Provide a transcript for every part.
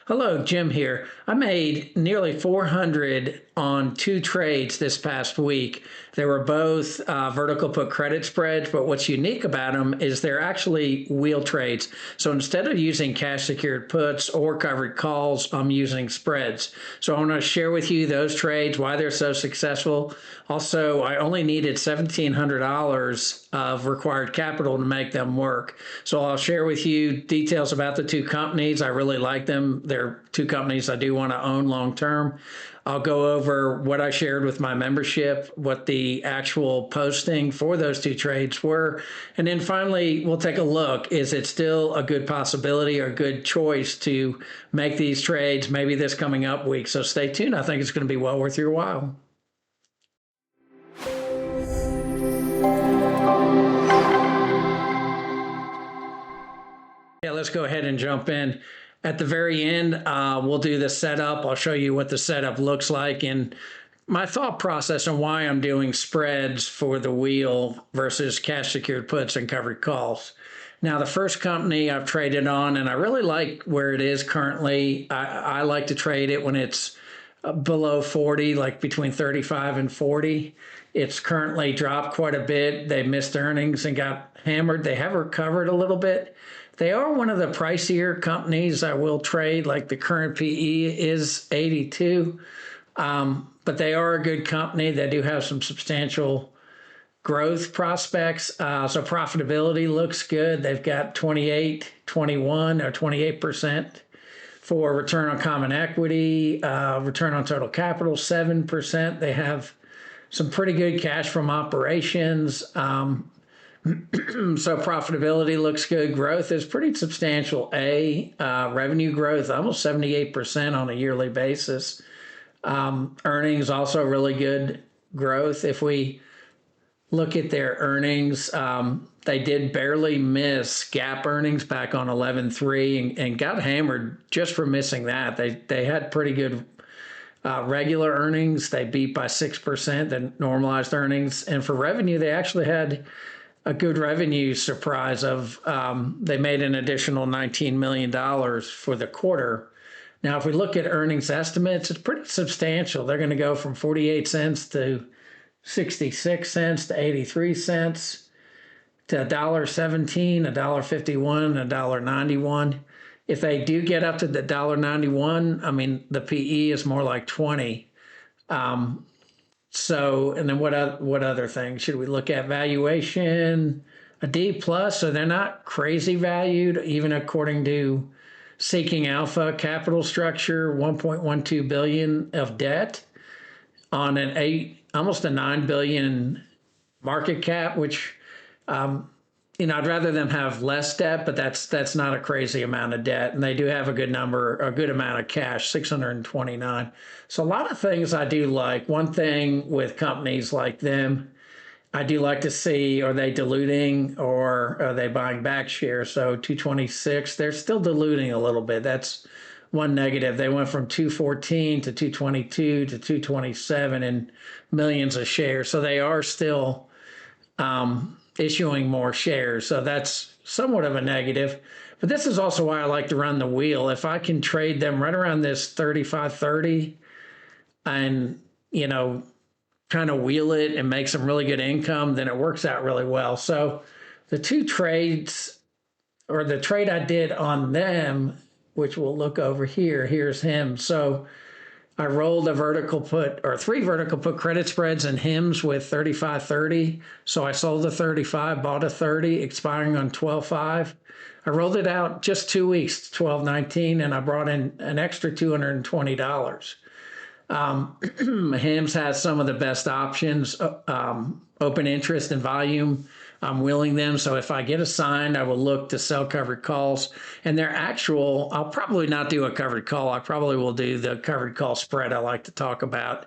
Hello, Jim here. I made nearly 400 on two trades this past week. They were both vertical put credit spreads, but what's unique about them is they're actually wheel trades. So instead of using cash secured puts or covered calls, I'm using spreads. So I want to share with you those trades, why they're so successful. Also, I only needed $1,700 of required capital to make them work. So I'll share with you details about the two companies. I really like them. They're two companies I do want to own long term. I'll go over what I shared with my membership, what the actual posting for those two trades were. And then finally, we'll take a look. Is it still a good possibility or a good choice to make these trades maybe this coming up week? So stay tuned. I think it's going to be well worth your while. Yeah, let's go ahead and jump in. At the very end, we'll do the setup. I'll show you what the setup looks like and my thought process on why I'm doing spreads for the wheel versus cash secured puts and covered calls. Now, the first company I've traded on, and I really like where it is currently. I like to trade it when it's below 40, like between 35 and 40. It's currently dropped quite a bit. They missed earnings and got hammered. They have recovered a little bit. They are one of the pricier companies I will trade, like the current PE is 82. But they are a good company. They do have some substantial growth prospects. So profitability looks good. They've got 28, 21 or 28% for return on common equity, return on total capital, 7%. They have some pretty good cash from operations. So profitability looks good. Growth is pretty substantial. Revenue growth, almost 78% on a yearly basis. Earnings also really good growth. If we look at their earnings, they did barely miss GAAP earnings back on 11/3 and got hammered just for missing that. They had pretty good regular earnings. They beat by 6% the normalized earnings. And for revenue, they actually had a good revenue surprise of they made an additional $19 million for the quarter. Now, if we look at earnings estimates, it's pretty substantial. They're going to go from 48 cents to 66 cents to 83 cents to $1.17, $1.51, $1.91. If they do get up to the $1.91, I mean, the PE is more like 20. So, and then what other things should we look at? Valuation, a D plus, so they're not crazy valued, even according to Seeking Alpha capital structure, 1.12 billion of debt on almost a 9 billion market cap, which, I'd rather them have less debt, but that's not a crazy amount of debt. And they do have a good amount of cash, 629. So a lot of things I do like. One thing with companies like them, I do like to see, are they diluting or are they buying back shares? So 226, they're still diluting a little bit. That's one negative. They went from 214 to 222 to 227 in millions of shares. So they are still issuing more shares. So that's somewhat of a negative. But this is also why I like to run the wheel. If I can trade them right around this 35.30 and, kind of wheel it and make some really good income, then it works out really well. So the two trades, or the trade I did on them, which we'll look over here, here's HIMS. So I rolled a vertical put, or three vertical put credit spreads in HIMS with 35.30. So I sold the 35, bought a 30, expiring on 12.5. I rolled it out just 2 weeks, 12.19, and I brought in an extra $220. HIMS has some of the best options, open interest and volume. I'm wheeling them. So if I get assigned, I will look to sell covered calls. And their actual, I'll probably not do a covered call. I probably will do the covered call spread I like to talk about.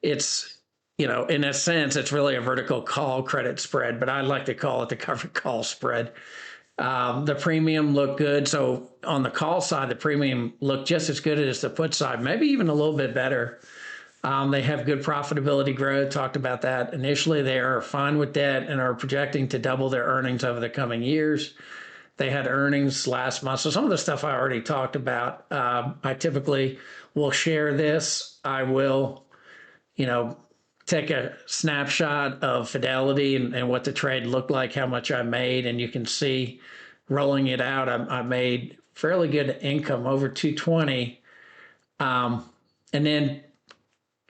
It's, in a sense, it's really a vertical call credit spread, but I like to call it the covered call spread. The premium looked good. So on the call side, the premium looked just as good as the put side, maybe even a little bit better. They have good profitability growth. Talked about that initially. They are fine with debt and are projecting to double their earnings over the coming years. They had earnings last month. So some of the stuff I already talked about, I typically will share this. I will, take a snapshot of Fidelity and what the trade looked like, how much I made, and you can see rolling it out, I made fairly good income, over 220. And then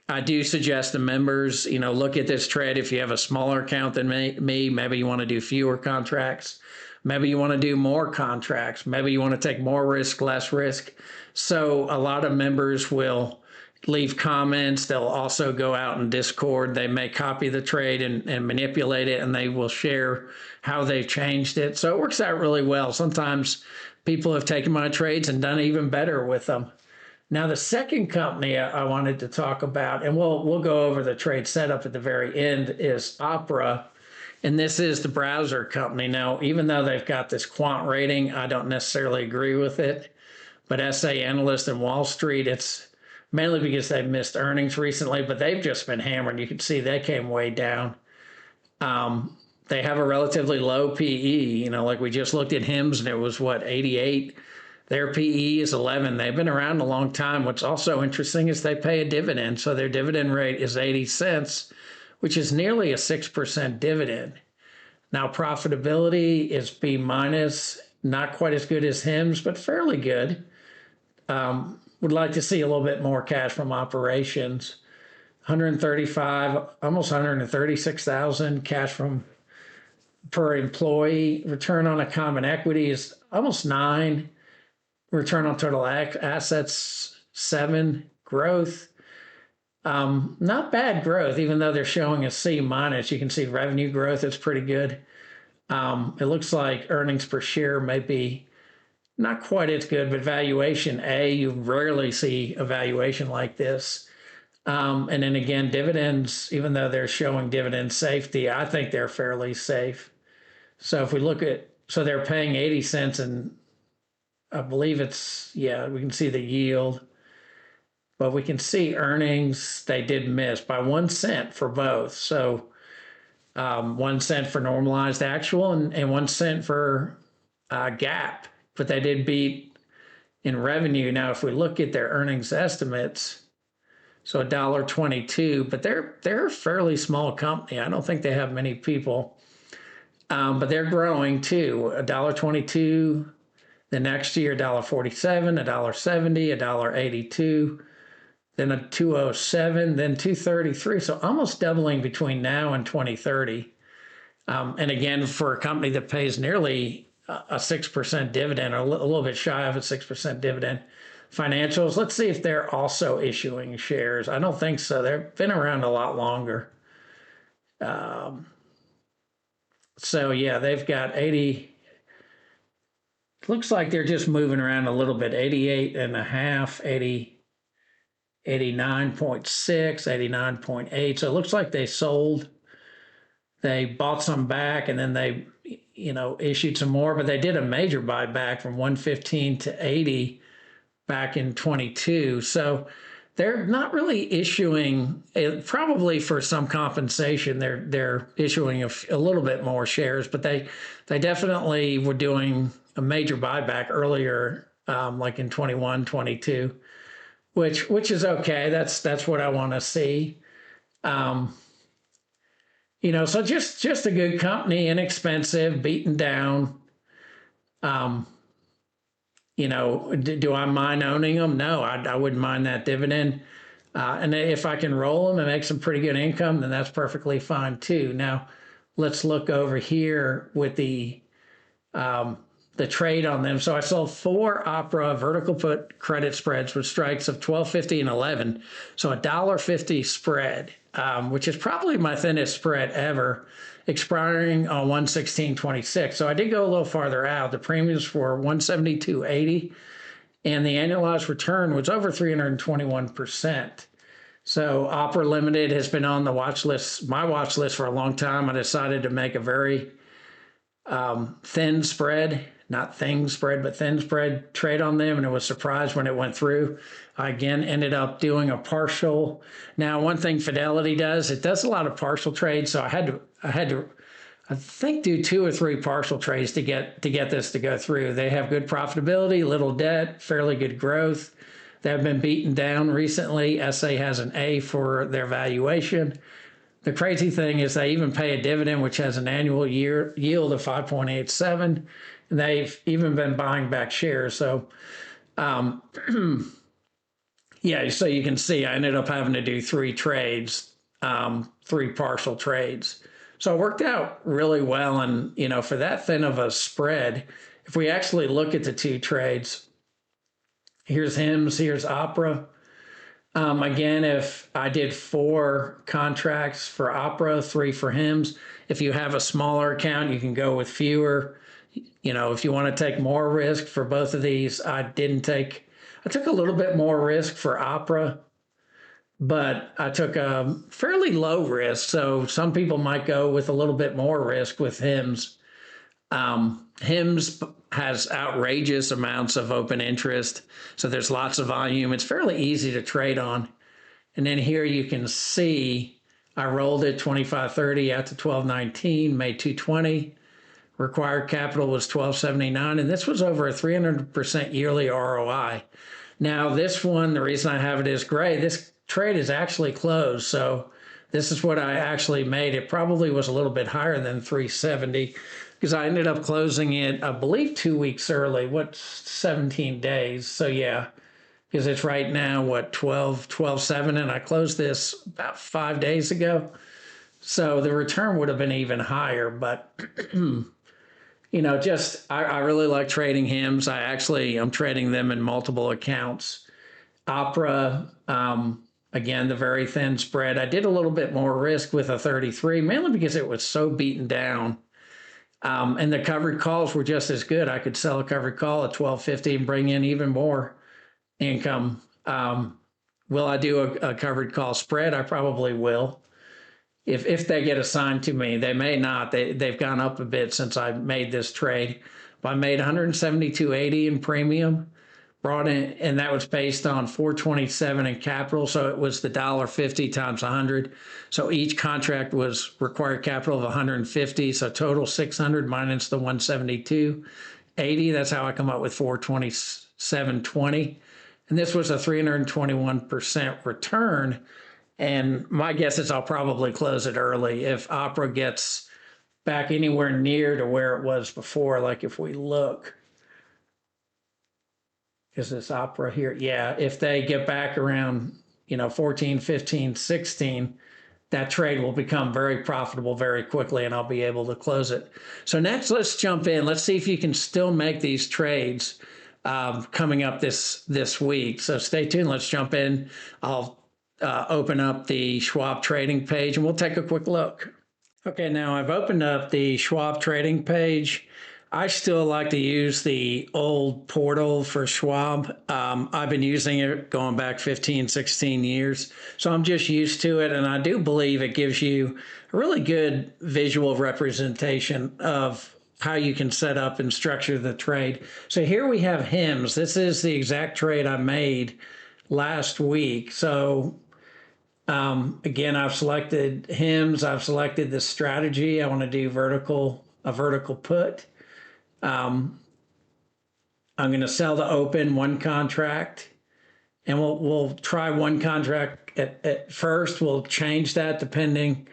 I do suggest the members, look at this trade. If you have a smaller account than me, maybe you want to do fewer contracts. Maybe you want to do more contracts. Maybe you want to take more risk, less risk. So a lot of members will leave comments. They'll also go out in Discord. They may copy the trade and manipulate it, and they will share how they've changed it. So it works out really well. Sometimes people have taken my trades and done even better with them. Now, the second company I wanted to talk about, and we'll go over the trade setup at the very end, is OPRA. And this is the browser company. Now, even though they've got this quant rating, I don't necessarily agree with it. But SA Analyst and Wall Street, it's mainly because they've missed earnings recently, but they've just been hammered. You can see they came way down. They have a relatively low PE. Like we just looked at HIMS, and it was, 88? Their PE is 11. They've been around a long time. What's also interesting is they pay a dividend. So their dividend rate is 80 cents, which is nearly a 6% dividend. Now, profitability is B minus, not quite as good as HIMS, but fairly good. Would like to see a little bit more cash from operations. 135, almost 136,000 cash from per employee. Return on a common equity is almost 9. Return on total assets, 7. Growth, not bad growth, even though they're showing a C minus. You can see revenue growth is pretty good. It looks like earnings per share may be not quite as good, but valuation A, you rarely see a valuation like this. And then again, dividends, even though they're showing dividend safety, I think they're fairly safe. So if we look at, so they're paying 80 cents, and I believe it's, we can see the yield. But we can see earnings, they did miss by 1 cent for both. So 1 cent for normalized actual and 1 cent for GAAP. But they did beat in revenue. Now, if we look at their earnings estimates, so $1.22, but they're a fairly small company. I don't think they have many people, but they're growing too. $1.22, the next year $1.47, $1.70, $1.82, then a $2.07, then $2.33. So almost doubling between now and 2030. And again, for a company that pays nearly a 6% dividend, or a little bit shy of a 6% dividend. Financials, let's see if they're also issuing shares. I don't think so. They've been around a lot longer. So yeah, they've got 80. Looks like they're just moving around a little bit. 88.5, 80, 89.6, 89.8. So it looks like they sold. They bought some back, and then they, issued some more, but they did a major buyback from 115 to 80 back in 22. So they're not really issuing, probably for some compensation, they're issuing a little bit more shares, but they definitely were doing a major buyback earlier, like in 21, 22, which is okay. That's what I want to see. So just a good company, inexpensive, beaten down. Do I mind owning them? No, I wouldn't mind that dividend. And if I can roll them and make some pretty good income, then that's perfectly fine too. Now, let's look over here with the trade on them. So I sold 4 OPRA vertical put credit spreads with strikes of 12.50 and 11. So $1.50 spread, which is probably my thinnest spread ever, expiring on 1/16/26. So I did go a little farther out. The premiums were 172.80, and the annualized return was over 321%. So OPRA Limited has been on the watch list, my watch list, for a long time. I decided to make a very thin spread, not thing spread, but thin spread trade on them, and I was surprised when it went through. I again ended up doing a partial. Now, one thing Fidelity does, it does a lot of partial trades, so I had I think do 2 or 3 partial trades to get this to go through. They have good profitability, little debt, fairly good growth. They have been beaten down recently. SA has an A for their valuation. The crazy thing is they even pay a dividend, which has an annual yield of 5.87. And they've even been buying back shares. So, yeah, so you can see I ended up having to do 3 trades, 3 partial trades. So it worked out really well. And, for that thin of a spread, if we actually look at the 2 trades, here's HIMS, here's OPRA. Again, if I did 4 contracts for OPRA, 3 for HIMS, if you have a smaller account, you can go with fewer. If you want to take more risk for both of these, I took a little bit more risk for OPRA, but I took a fairly low risk. So some people might go with a little bit more risk with HIMS. HIMS has outrageous amounts of open interest, so there's lots of volume. It's fairly easy to trade on. And then here you can see I rolled it 25.30 out to 12.19, made 220. Required capital was 12.79, and this was over a 300% yearly ROI. Now this one, the reason I have it is gray, this trade is actually closed, so this is what I actually made. It probably was a little bit higher than 370 because I ended up closing it, I believe, 2 weeks early. 17 days? So yeah, because it's right now, 12.7, and I closed this about 5 days ago. So the return would have been even higher, but I really like trading HIMS. I'm trading them in multiple accounts. OPRA, again, the very thin spread. I did a little bit more risk with a 33, mainly because it was so beaten down. And the covered calls were just as good. I could sell a covered call at 12.50 and bring in even more income. Will I do a covered call spread? I probably will. If they get assigned to me. They may not. They've gone up a bit since I made this trade. But I made 172.80 in premium, brought in, and that was based on 427 in capital. So it was the $1.50 times 100. So each contract was required capital of 150. So total 600 minus the 172.80. That's how I come up with 427.20. And this was a 321% return. And my guess is I'll probably close it early if OPRA gets back anywhere near to where it was before. Like if we look, is this OPRA here? Yeah, if they get back around, 14, 15, 16, that trade will become very profitable very quickly and I'll be able to close it. So next, let's jump in. Let's see if you can still make these trades coming up this week. So stay tuned. Let's jump in. I'll open up the Schwab trading page and we'll take a quick look. Okay, now I've opened up the Schwab trading page. I still like to use the old portal for Schwab. I've been using it going back 15, 16 years. So I'm just used to it. And I do believe it gives you a really good visual representation of how you can set up and structure the trade. So here we have HIMS. This is the exact trade I made last week. So again, I've selected HIMS. I've selected this strategy. I want to do a vertical put. I'm going to sell the open 1 contract, and we'll try 1 contract at first. We'll change that depending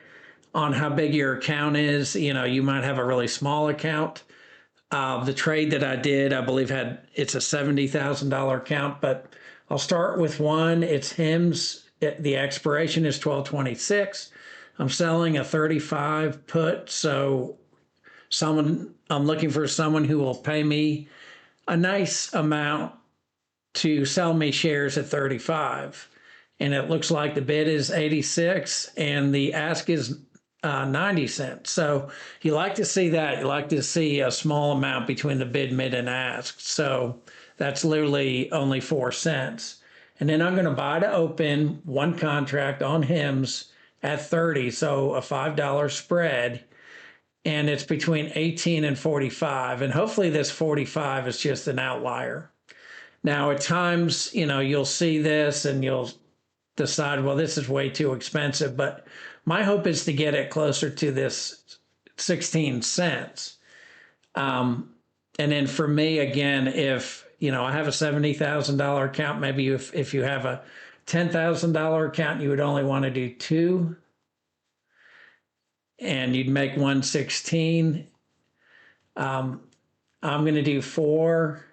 on how big your account is. You might have a really small account. The trade that I did, I believe it's a $70,000 account, but I'll start with 1. It's HIMS. The expiration is 12/26. I'm selling a 35 put, so I'm looking for someone who will pay me a nice amount to sell me shares at 35. And it looks like the bid is 86 and the ask is 90 cents. So you like to see that. You like to see a small amount between the bid, mid, and ask. So that's literally only 4 cents. And then I'm going to buy to open 1 contract on HIMS at 30, so a $5 spread. And it's between 18 and 45. And hopefully this 45 is just an outlier. Now, at times, you'll see this and you'll decide, well, this is way too expensive. But my hope is to get it closer to this 16 cents. And then for me, again, if, I have a $70,000 account, maybe if you have a $10,000 account, you would only want to do two and you'd make 116. I'm going to do four.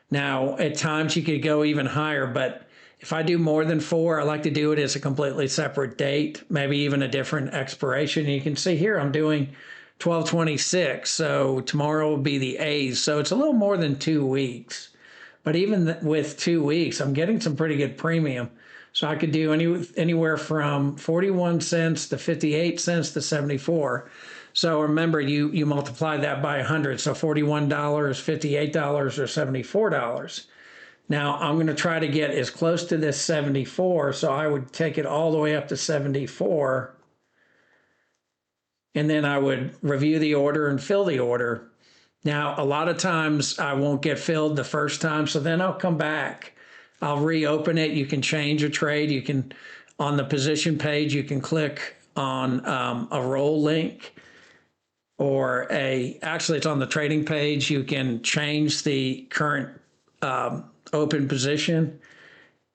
Now, at times you could go even higher, but if I do more than four, I like to do it as a completely separate date, maybe even a different expiration. And you can see here I'm doing 12/26, so tomorrow will be the 8th. So it's a little more than 2 weeks. But even with 2 weeks, I'm getting some pretty good premium. So I could do anywhere from 41 cents to 58 cents to 74. So remember, you multiply that by 100, so $41, $58, or $74. Now I'm going to try to get as close to this 74, so I would take it all the way up to 74, and then I would review the order and fill the order. Now, a lot of times I won't get filled the first time, so then I'll come back. I'll reopen it. You can change a trade. You can, on the position page, you can click on a roll link, or actually it's on the trading page. You can change the current open position,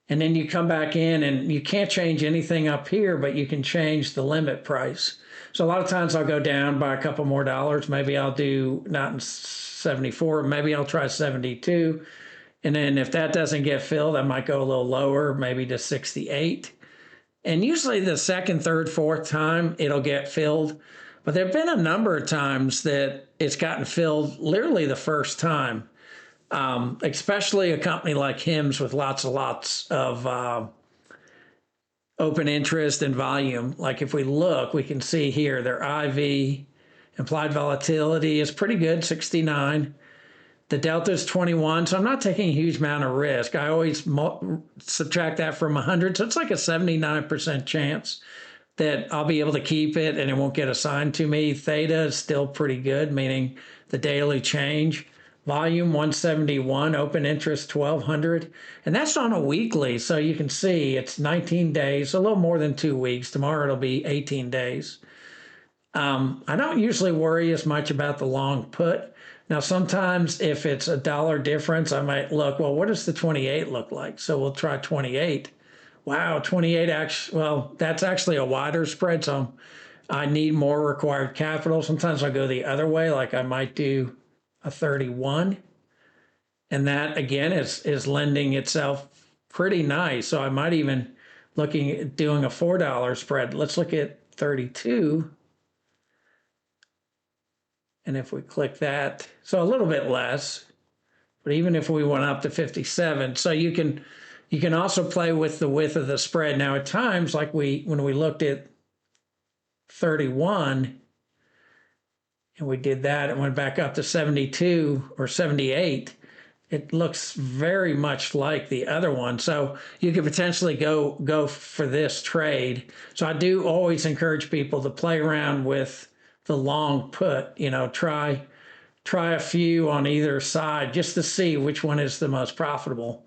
and then you come back in, and you can't change anything up here, but you can change the limit price. So a lot of times I'll go down by a couple more dollars. Maybe I'll do not in 74, maybe I'll try 72. And then if that doesn't get filled, I might go a little lower, maybe to 68. And usually the second, third, fourth time it'll get filled. But there have been a number of times that it's gotten filled literally the first time, especially a company like HIMS with lots of open interest and volume. Like if we look, we can see here their IV, implied volatility, is pretty good, 69. The delta is 21, so I'm not taking a huge amount of risk. I always subtract that from 100, so it's like a 79% chance that I'll be able to keep it and it won't get assigned to me. Theta is still pretty good, meaning the daily change. Volume 171, open interest 1,200, and that's on a weekly, so you can see it's 19 days, a little more than 2 weeks. Tomorrow it'll be 18 days. I don't usually worry as much about the long put. Now, sometimes if it's a dollar difference, I might look, well, what does the 28 look like? So we'll try 28. Wow, 28 actually, well, that's actually a wider spread, so I need more required capital. Sometimes I'll go the other way, like I might do a 31. And that, again, is lending itself pretty nice. So I might even looking at doing a $4 spread. Let's look at 32. And if we click that, so a little bit less, but even if we went up to 57, so you can also play with the width of the spread. Now at times, like when we looked at 31, and we did that and went back up to 72 or 78, it looks very much like the other one. So you could potentially go for this trade. So I do always encourage people to play around with the long put, try a few on either side just to see which one is the most profitable.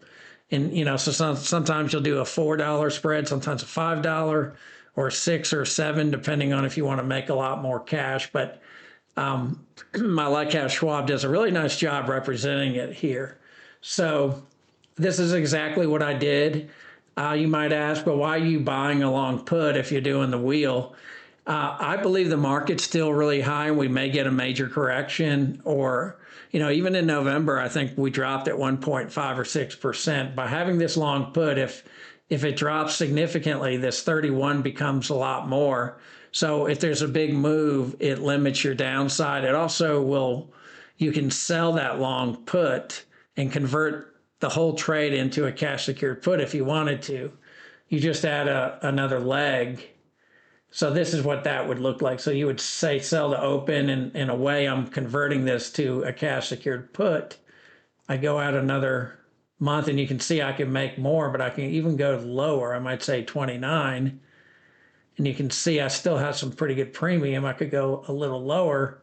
And, so sometimes you'll do a $4 spread, sometimes a $5 or 6 or 7, depending on if you want to make a lot more cash. But my like how Schwab does a really nice job representing it here. So this is exactly what I did. You might ask, well, why are you buying a long put if you're doing the wheel? I believe the market's still really high and we may get a major correction, or, even in November, I think we dropped at 1.5 or 6%. By having this long put, if it drops significantly, this 31 becomes a lot more. So if there's a big move, it limits your downside. It also you can sell that long put and convert the whole trade into a cash secured put if you wanted to. You just add another leg. So this is what that would look like. So you would say sell to open, and in a way I'm converting this to a cash secured put. I go out another month and you can see I can make more, but I can even go lower. I might say 29. And you can see I still have some pretty good premium. I could go a little lower.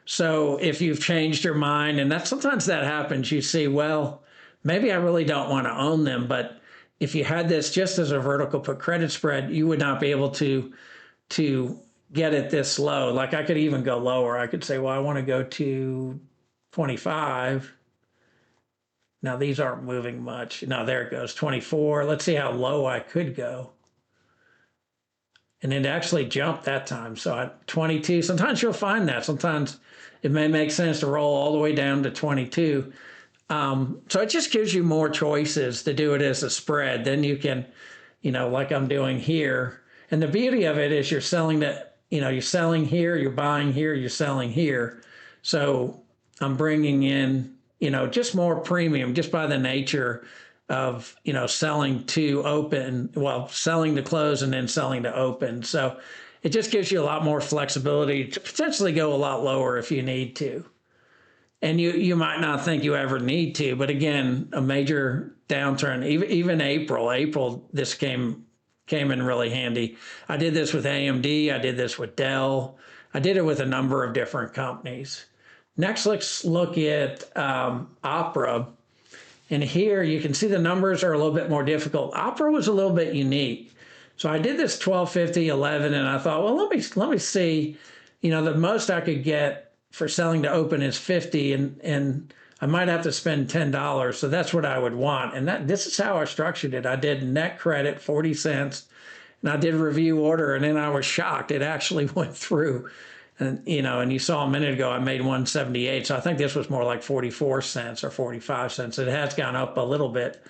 So if you've changed your mind, and sometimes that happens, you see, well, maybe I really don't want to own them. But if you had this just as a vertical put credit spread, you would not be able to get it this low. Like I could even go lower. I could say, well, I want to go to 25. Now these aren't moving much. No, there it goes, 24. Let's see how low I could go. And it actually jumped that time. So at 22, sometimes you'll find that. Sometimes it may make sense to roll all the way down to 22. So it just gives you more choices to do it as a spread. Then you can, like I'm doing here. And the beauty of it is you're selling that, you're selling here, you're buying here, you're selling here. So I'm bringing in, just more premium just by the nature of, selling to open, well, selling to close and then selling to open. So it just gives you a lot more flexibility to potentially go a lot lower if you need to. And you might not think you ever need to, but again, a major downturn, even April, this came in really handy. I did this with AMD, I did this with Dell, I did it with a number of different companies. Next, let's look at OPRA. And here you can see the numbers are a little bit more difficult. OPRA was a little bit unique. So I did this 1250, 11, and I thought, well, let me see, the most I could get for selling to open is 50, and I might have to spend $10. So that's what I would want. And this is how I structured it. I did net credit, 40 cents, and I did review order, and then I was shocked. It actually went through. And, and you saw a minute ago, I made 178. So I think this was more like 44 cents or 45 cents. It has gone up a little bit.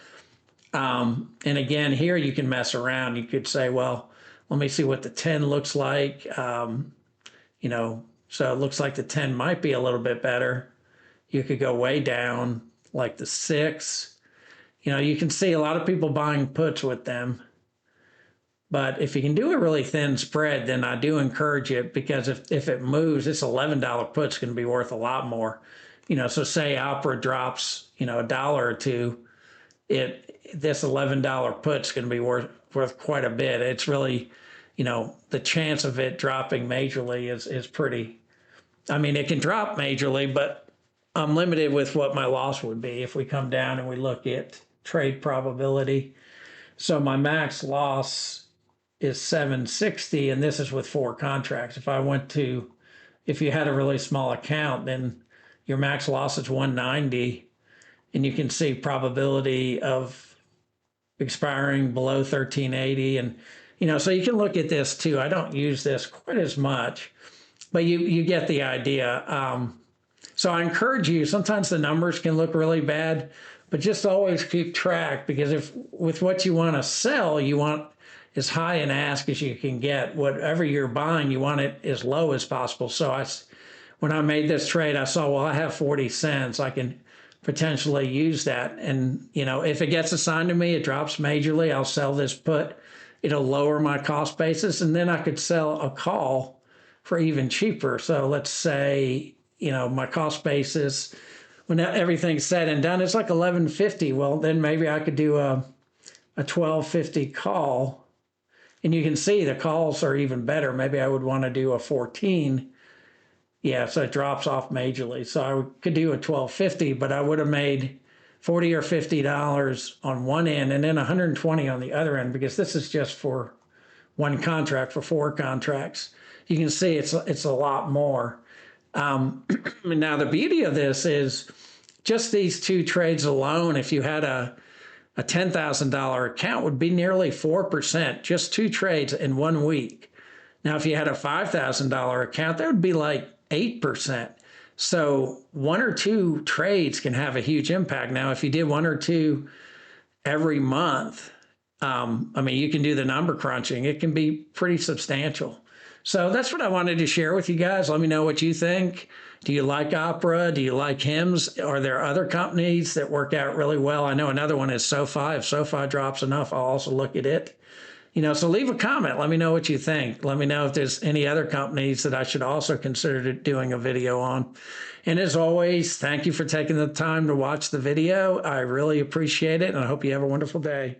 And again, here you can mess around. You could say, well, let me see what the 10 looks like. So it looks like the 10 might be a little bit better. You could go way down like the 6. You can see a lot of people buying puts with them. But if you can do a really thin spread, then I do encourage it, because if it moves, this $11 put's going to be worth a lot more. So say OPRA drops, $1 or $2, this $11 put's going to be worth quite a bit. It's really, the chance of it dropping majorly is pretty. I mean, it can drop majorly, but I'm limited with what my loss would be if we come down and we look at trade probability. So my max loss is 760, and this is with 4 contracts. If you had a really small account, then your max loss is 190, and you can see probability of expiring below 1380. And, so you can look at this too. I don't use this quite as much, but you get the idea. So I encourage you, sometimes the numbers can look really bad, but just always keep track, because if with what you want to sell, you want as high an ask as you can get. Whatever you're buying, you want it as low as possible. So when I made this trade, I saw, well, I have 40 cents. I can potentially use that. And, if it gets assigned to me, it drops majorly, I'll sell this put. It'll lower my cost basis, and then I could sell a call for even cheaper. So let's say, my cost basis, when everything's said and done, it's like 1150. Well, then maybe I could do a 1250 call. And you can see the calls are even better. Maybe I would want to do a 14. Yeah, so it drops off majorly. So I could do a 1250, but I would have made $40 or $50 on one end and then 120 on the other end, because this is just for one contract for 4 contracts. You can see it's a lot more. Now the beauty of this is just these 2 trades alone. If you had a $10,000 account, would be nearly 4%, just 2 trades in 1 week. Now, if you had a $5,000 account, that would be like 8%. So 1 or 2 trades can have a huge impact. Now, if you did 1 or 2 every month, you can do the number crunching. It can be pretty substantial. So that's what I wanted to share with you guys. Let me know what you think. Do you like OPRA? Do you like HIMS? Are there other companies that work out really well? I know another one is SoFi. If SoFi drops enough, I'll also look at it. So leave a comment. Let me know what you think. Let me know if there's any other companies that I should also consider doing a video on. And as always, thank you for taking the time to watch the video. I really appreciate it, and I hope you have a wonderful day.